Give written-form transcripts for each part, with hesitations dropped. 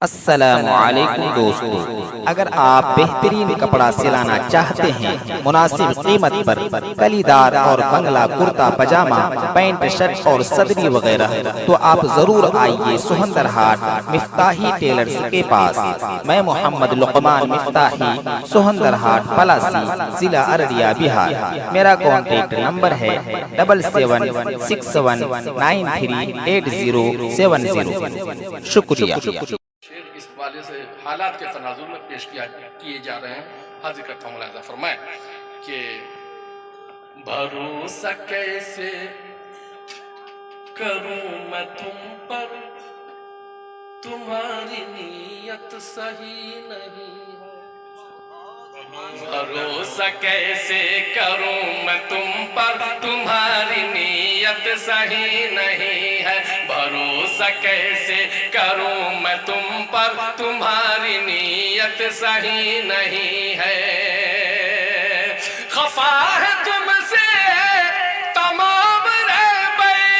السلام علیکم دوستو، اگر آپ بہترین کپڑا سلانا چاہتے ہیں مناسب قیمت پر، کلی دار اور بنگلہ کرتا پجامہ، پینٹ شرٹ اور صدری وغیرہ، تو آپ ضرور آئیے سہندر ہاٹ مفتاحی ٹیلرز کے پاس۔ میں محمد لقمان مفتاحی، سہندر ہاٹ پلاسی، ضلع ارریہ، بہار۔ میرا کانٹیکٹ نمبر ہے 7761938070۔ شکریہ۔ شعر اس والے سے حالات کے تناظر میں پیش کیے جا رہے ہیں، حاضر کرتا ہوں، ملاحظہ فرمائیں کہ بھروسہ کیسے کروں میں تم پر، تمہاری نیت صحیح نہیں ہے۔ بھروسہ کیسے کروں میں تم پر، تمہاری نیت صحیح نہیں ہے۔ بھروسہ کیسے کروں میں تم پر، تمہاری نیت صحیح نہیں ہے۔ خفا ہے تم سے تمام رہبری،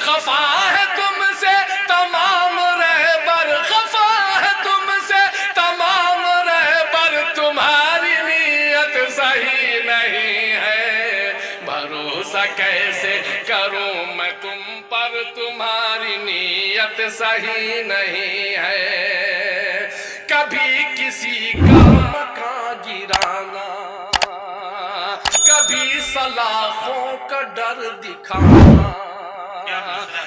خفا ہے تم سے تمام رہبر، خفا ہے تم سے تمام رہبر، تمہاری نیت صحیح نہیں ہے۔ بھروسہ کیسے کروں میں تم پر، تمہاری نیت صحیح نہیں ہے۔ کبھی کسی کا مکان گرانا، کبھی سلاخوں کا ڈر دکھانا،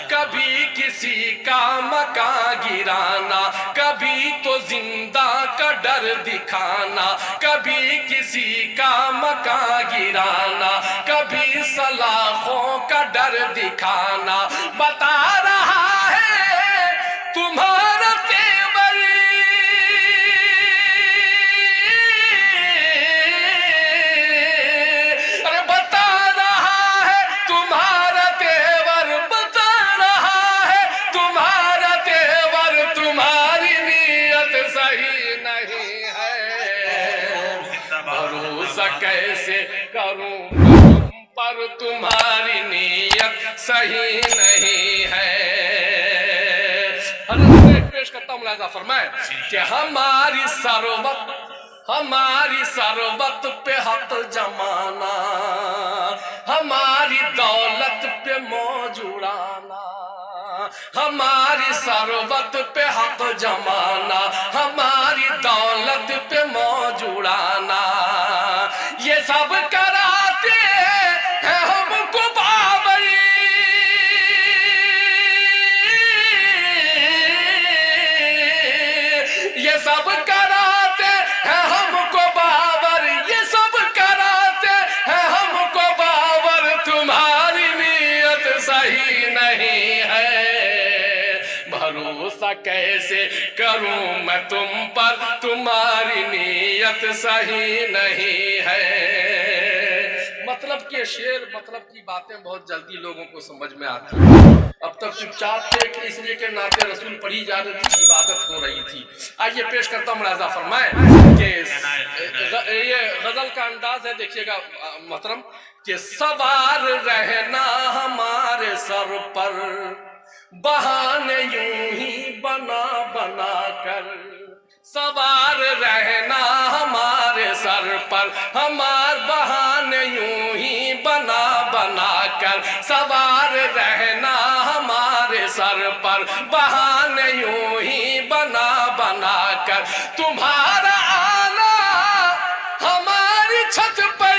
کبھی کسی کا مکان گرانا، کبھی تو زندہ کا ڈر دکھانا، کبھی کسی کا مکان گرانا، کبھی سلاخوں کا ڈر دکھانا۔ بتا رہا ہے تمہارا تیور، ارے بتا رہا ہے تمہارا تیور، بتا رہا ہے تمہارا تیور، تمہاری نیت صحیح نہیں ہے۔ بھروسہ کیسے کروں تم پر، تمہاری نیت صحیح نہیں ہے۔ حضرت پیش کرتا ہوں، ملاحظہ فرمائیں کہ ہماری ثروت پہ حق جمانا، ہماری دولت پہ موج اڑانا، ہماری ثروت پہ حق جمانا، ہماری دولت پہ موج اڑانا، یہ سب کراتے ہیں ہم کو باوری، یہ سب کراتے ہیں ہم کو باور، یہ سب کراتے ہیں ہم کو باور، تمہاری نیت صحیح نہیں ہے۔ بھروسہ کیسے کروں میں تم پر، تمہاری نیت صحیح نہیں ہے۔ مطلب کہ شعر، مطلب کی باتیں بہت جلدی لوگوں کو سمجھ میں آتی ہیں۔ اب تک چپ چاپ تھے کہ اس لیے کہ نعت رسول پڑھی جا رہی تھی، عبادت ہو رہی تھی۔ آئیے پیش کرتا ہوں، ملاحظہ فرمائیں کہ یہ غزل کا انداز ہے، دیکھیے گا محترم، کہ سوار رہنا ہمارے سر پر، بہانے یوں ہی بنا بنا کر، سوار رہنا ہمارے سر پر، ہمار بہانے یوں ہی بنا بنا کر، سوار رہنا ہمارے سر پر، بہانے یوں ہی بنا بنا کر، تمہارا آنا ہماری چھت پر،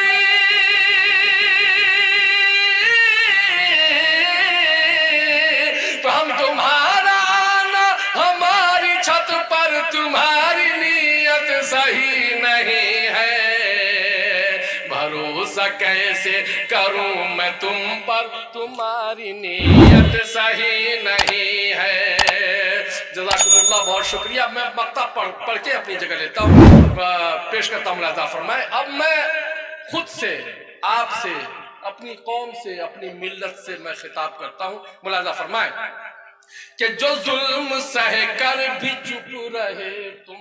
تو ہم تمہارا آنا ہماری چھت پر، تمہاری نیت صحیح نہیں ہے۔ بھروسہ کیسے کروں میں تم پر، تمہاری نیت صحیح نہیں ہے۔ جزاکم اللہ، بہت شکریہ۔ میں مقطع پڑھ کے اپنی جگہ لیتا ہوں، پیش کرتا ہوں، ملاحظہ فرمائیں۔ اب میں خود سے، آپ سے، اپنی قوم سے، اپنی ملت سے میں خطاب کرتا ہوں، ملاحظہ فرمائیں کہ جو ظلم سہ کر بھی چپ رہے تم،